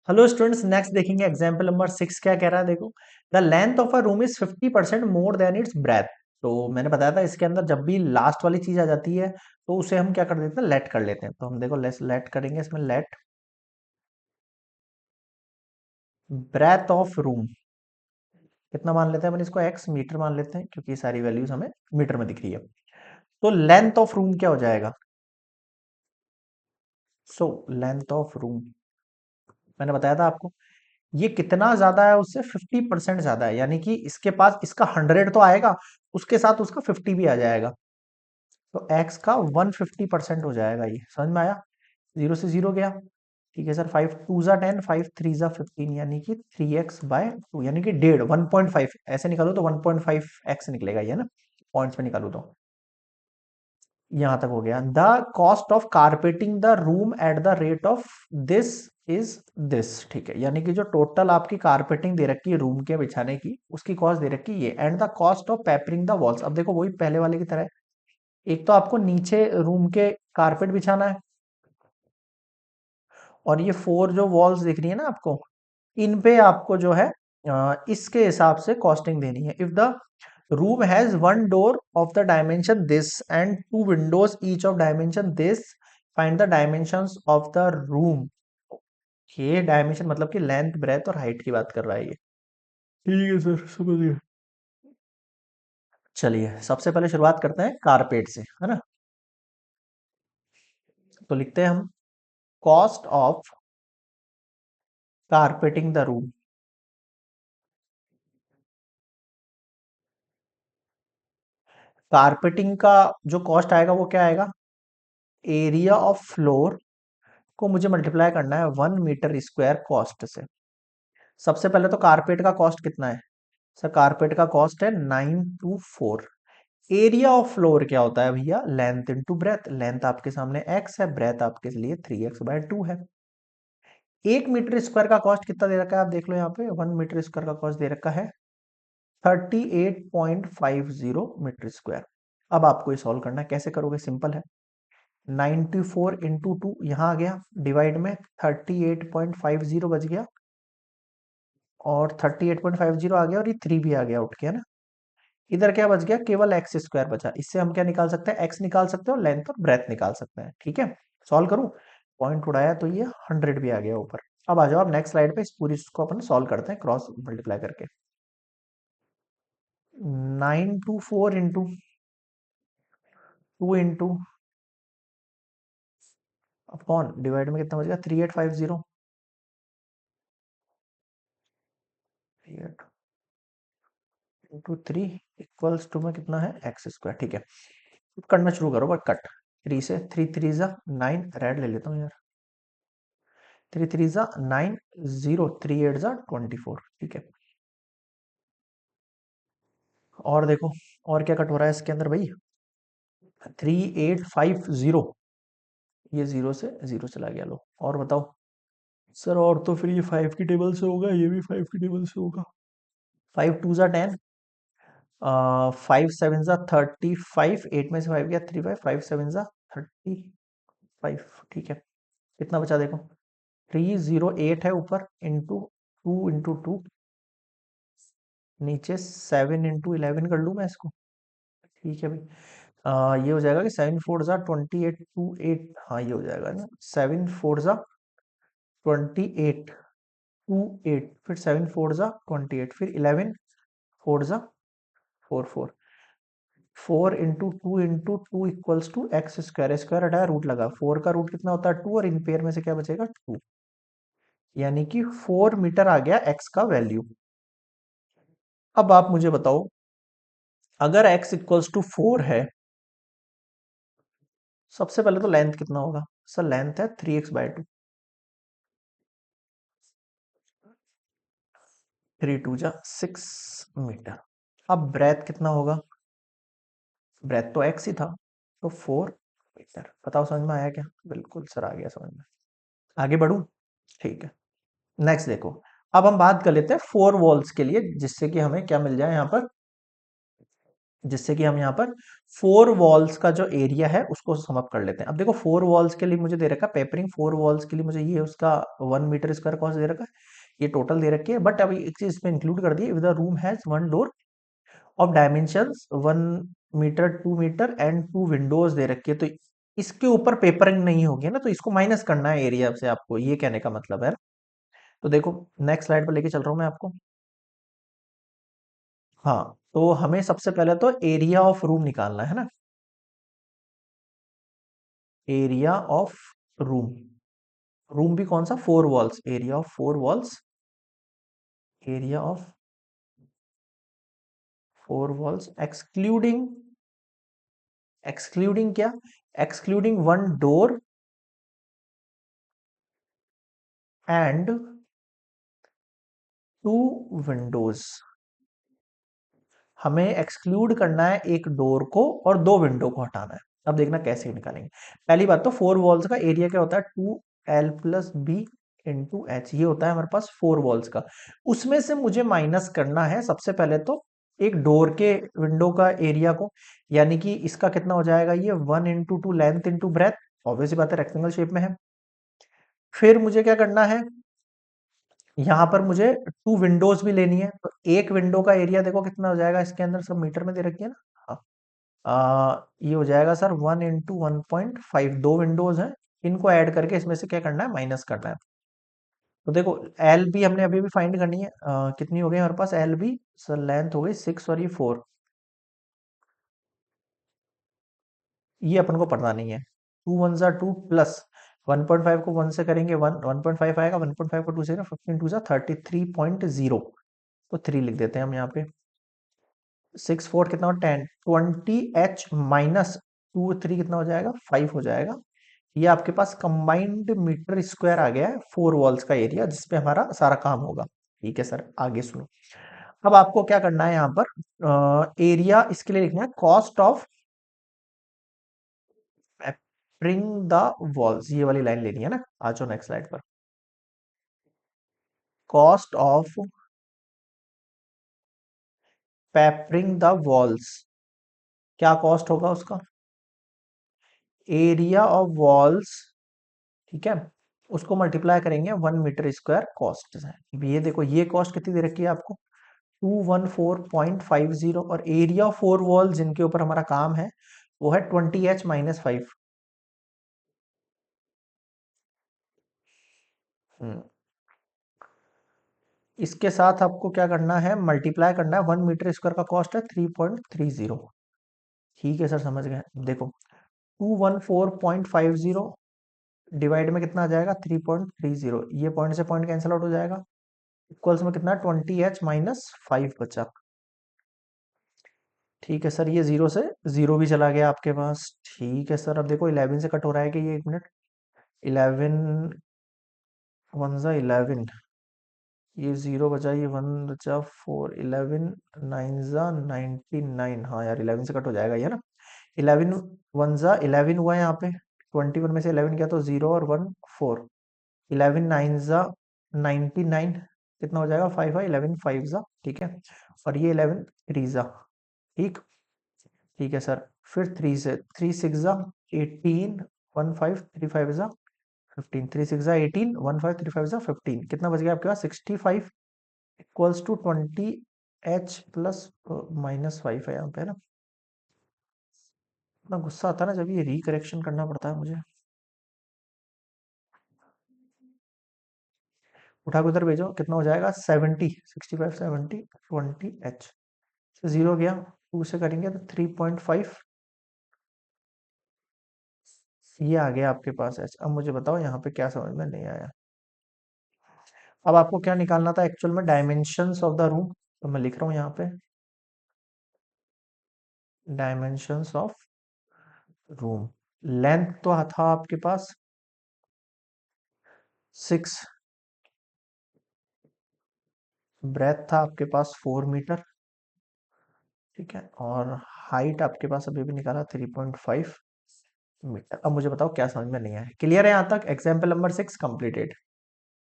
Hello students, next देखेंगे example number 6। क्या कह रहा है, देखो। The length of a room is 50% more than it's breath. तो मैंने बताया था इसके अंदर जब भी लास्ट वाली चीज आ जाती है तो उसे हम क्या कर देते हैं, लेट कर लेते हैं। तो हम देखो लेट करेंगे इसमें, लेट ब्रेथ ऑफ रूम कितना मान लेते हैं अपन इसको, एक्स मीटर मान लेते हैं क्योंकि ये सारी वैल्यूज हमें मीटर में दिख रही है। तो लेंथ ऑफ रूम क्या हो जाएगा, सो लेंथ ऑफ रूम मैंने बताया था आपको, ये कितना ज्यादा है उससे 50% ज्यादा है, यानी कि इसके पास इसका 100 तो आएगा, उसके साथ उसका 50 भी आ जाएगा। तो x का 150% हो जाएगा। ये समझ में आया, जीरो से जीरो गया। ठीक है सर, 5 2 ज़ा 10, 5 3 ज़ा 15, यानी कि 3x/2, यानी कि 1.5 ऐसे निकालो तो 1.5x निकलेगा ये ना, पॉइंट्स में निकालो तो। यहां तक हो गया। The cost of carpeting the room at the rate of this is this. ठीक है, यानी कि जो टोटल आपकी कारपेटिंग दे रखी है रूम के बिछाने की, उसकी कॉस्ट दे रखी है ये, and the cost of papering the walls. अब देखो वही पहले वाले की तरह है। एक तो आपको नीचे रूम के कारपेट बिछाना है, और ये 4 जो वॉल्स दिख रही है ना आपको, इन पे आपको जो है इसके हिसाब से कॉस्टिंग देनी है। If the room has one door of the dimension this and two windows each of dimension this, find the dimensions of the room. ये डायमेंशन मतलब कि लेंथ ब्रेथ और हाइट की बात कर रहा है ये। ठीक है सर, समझ गया। चलिए सबसे पहले शुरुआत करते हैं कारपेट से, है ना। तो लिखते हैं हम, cost of carpeting the room. Carpeting का जो कॉस्ट आएगा वो क्या आएगा, एरिया ऑफ फ्लोर को मुझे मल्टीप्लाई करना है 1 मीटर स्क्वायर कॉस्ट से। सबसे पहले तो कारपेट का कॉस्ट कितना है सर, कारपेट का कॉस्ट है 924। एरिया ऑफ फ्लोर क्या होता है भैया, लेंथ इनटू ब्रेथ। लेंथ आपके सामने x है, ब्रेथ आपके लिए 3x/2 है। 1 मीटर स्क्वायर का कॉस्ट कितना दे रखा है, आप देख लो यहाँ पे, 1 मीटर स्क्वायर का कॉस्ट दे रखा है 38.50 मीटर स्क्वायर। अब आपको ये सॉल्व करना है, कैसे करोगे, सिंपल है। 94 × 2 यहाँ आ गया, डिवाइड में 38.50 बच गया, और 38.50 आ गया, और ये 3 भी आ गया उठ के, है ना। इधर क्या बच गया, केवल एक्स स्क्वायर बचा। इससे हम क्या निकाल सकते हैं, एक्स निकाल सकते हैं और लेंथ और ब्रेथ निकाल सकते हैं। ठीक है, सॉल्व करूं, पॉइंट उड़ाया तो ये 100 भी आ गया ऊपर। अब आ जाओ आप नेक्स्ट स्लाइड पे, इस पूरी इसको अपन सॉल्व करते हैं क्रॉस मल्टीप्लाई करके। 924 × 2 अपॉन डिवाइड में कितना बच गया, 3850। 38 × 3 इक्वल्स टू में कितना है, एक्स स्क्वायर। ठीक है, करना शुरू करो, बट कट 3 से, 3 3 ज़ा 9, रेड ले लेता हूँ यार, 3 3 ज़ा 9, 0 3 8 ज़ा 24। ठीक है, और देखो और क्या कट हो रहा है इसके अंदर भाई, 3850, ये जीरो चला गया। लो और बताओ सर, और तो फिर ये 5 की टेबल से होगा, ये भी 5 की टेबल से होगा। 5 2 ज़ा 10, 5 7 ज़ा 35, 8 में से 5 गया 3 5, 5 7 ज़ा 35। ठीक है, कितना बचा देखो, 308 है ऊपर, इंटू 2 × 2, नीचे 7 × 11 कर लूँ मैं इसको। ठीक है भाई, ये हो जाएगा कि 7 4 ज़ा 28, 2 8, हाँ ये हो जाएगा ना, 7 4 ज़ा 28, 2 8, फिर 7 4 ज़ा 28, फिर 11 4 ज़ा 4 4, 4 × 2 × 2 equals to x square. Square हटाया, रूट लगा, 4 का रूट कितना होता है 2, और इन पेयर में से क्या बचेगा 2, यानी कि 4 मीटर आ गया एक्स का वैल्यू। अब आप मुझे बताओ, अगर x इक्वल्स टू 4 है, सबसे पहले तो लेंथ कितना होगा सर, लेंथ है 3x/2, 3 2 ज़ा 6 मीटर। अब ब्रेथ कितना होगा, ब्रेथ तो x ही था, तो 4 मीटर। बताओ समझ में आया क्या, बिल्कुल सर आ गया समझ में। आगे बढ़ू, ठीक है, नेक्स्ट देखो। अब हम बात कर लेते हैं 4 वॉल्स के लिए, जिससे कि हमें क्या मिल जाए यहाँ पर, जिससे कि हम यहाँ पर 4 वॉल्स का जो एरिया है उसको सम अप कर लेते हैं। अब देखो 4 वॉल्स के लिए मुझे दे रखा है पेपरिंग, 4 वॉल्स के लिए मुझे ये उसका 1 मीटर स्क्वायर कॉस्ट दे रखा है, ये टोटल दे रखी है। बट अभी एक चीज इसमें इंक्लूड कर दी, the room has one door of dimensions 1 metre 2 metre and 2 windows दे रखी है। तो इसके ऊपर पेपरिंग नहीं होगी ना, तो इसको माइनस करना है एरिया से, आपको ये कहने का मतलब है। तो देखो नेक्स्ट स्लाइड पर लेके चल रहा हूं मैं आपको। हाँ, तो हमें सबसे पहले तो एरिया ऑफ रूम निकालना है ना, एरिया ऑफ रूम। रूम भी कौन सा, 4 walls, area of 4 walls, area of 4 walls excluding, excluding क्या, एक्सक्लूडिंग 1 डोर एंड 2 विंडोज। हमें एक्सक्लूड करना है एक डोर को और 2 विंडो को हटाना है। अब देखना कैसे निकालेंगे। पहली बात तो 4 वॉल्स का एरिया क्या होता है, 2L+B × H, ये होता है हमारे पास 4 वॉल्स का। उसमें से मुझे माइनस करना है सबसे पहले तो एक डोर के विंडो का एरिया को, यानी कि इसका कितना हो जाएगा, ये 1 × 2 लेंथ इंटू ब्रेथ, ऑब्वियस बात है रेक्टेंगल शेप में है। फिर मुझे क्या करना है, यहाँ पर मुझे 2 विंडोज भी लेनी है, तो एक विंडो का एरिया देखो कितना हो जाएगा, इसके अंदर सब मीटर में दे रखी है ना। हाँ, ये हो जाएगा सर 1 × 1.5, 2 विंडोज हैं, इनको ऐड करके इसमें से क्या करना है, माइनस करना है। तो देखो एल बी हमने अभी भी फाइंड करनी है, कितनी हो गई हमारे पास एल बी, सर लेंथ हो गई 6 और ये 4, ये अपन को पता नहीं है। 2 1 = 2 प्लस 1.5 को 1 से करेंगे 1.5 आएगा, 1.5 को 2 से 15 2 33.0, तो 3 लिख देते हैं हम यहाँ पे। 6 4 कितना हो 10, 20H - 2 3 कितना हो जाएगा, 5 हो जाएगा। ये आपके पास कंबाइंड मीटर स्क्वायर आ गया है 4 वॉल्स का एरिया, जिसपे हमारा सारा काम होगा। ठीक है सर, आगे सुनो। अब आपको क्या करना है यहाँ पर, एरिया इसके लिए लिखना है cost of papering the walls, ये वाली लाइन लेनी है ना। आ जाओ नेक्स्ट स्लाइड पर। Cost of papering the walls, क्या कॉस्ट होगा उसका, एरिया ऑफ वॉल्स, ठीक है, उसको मल्टीप्लाई करेंगे 1 मीटर स्क्वायर कॉस्ट से। ये देखो ये कॉस्ट कितनी दे रखी है आपको, 214.50, और एरिया ऑफ 4 वॉल जिनके ऊपर हमारा काम है वो है 20H - 5। इसके साथ आपको क्या करना है, मल्टीप्लाई करना है, 1 मीटर स्क्वायर का कॉस्ट है 3.30। ठीक है सर, समझ गए। देखो 214.50 डिवाइड में कितना आ जाएगा, 3.30, ये पॉइंट से पॉइंट कैंसिल आउट हो जाएगा, इक्वल्स में कितना 20H - 5 बचा। ठीक है सर, ये जीरो से जीरो भी चला गया आपके पास। ठीक है सर, अब देखो 11 से कट हो रहा है कि ये, 1 मिनट, 11 1 ज़ा 11, ये जीरो बचा, ये 1 बचा 4, 11 9 ज़ा 99, हाँ यार 11 से कट हो जाएगा ये ना। 11 1 ज़ा 11 हुआ है यहाँ पे, 21 में से 11 गया तो 0 और 1 4, 11 9 ज़ा 99, कितना हो जाएगा 5 है, 11 5 ज़ा, ठीक है, और ये 11 3 ज़ा, ठीक। ठीक है सर, फिर 3 से 3 6 ज़ा 18, 1 5 3 5 ज़ा 15, 3 6 ज़ा 18, 1 5 3 5 ज़ा 15, कितना बच गया आपके पास 65 इक्वल्स टू 20H + -5 है यहाँ पे, है ना। इतना गुस्सा आता है ना जब ये रिकरेक्शन करना पड़ता है मुझे। उठा के उधर भेजो, कितना हो जाएगा 70, 65 70, 20H से जीरो गया, 2 से करेंगे तो 3.5, ये आ गया आपके पास H। अब मुझे बताओ यहाँ पे क्या समझ में नहीं आया। अब आपको क्या निकालना था एक्चुअल में, डायमेंशंस ऑफ द रूम, तो मैं लिख रहा हूँ यहाँ पे डायमेंशंस ऑफ रूम। लेंथ तो था आपके पास 6, ब्रेथ था आपके पास 4 मीटर, ठीक है, और हाइट आपके पास अभी भी निकाला 3.5 मीटर। अब मुझे बताओ क्या समझ में नहीं आया। क्लियर है यहाँ तक, एग्जाम्पल नंबर 6 कंप्लीटेड।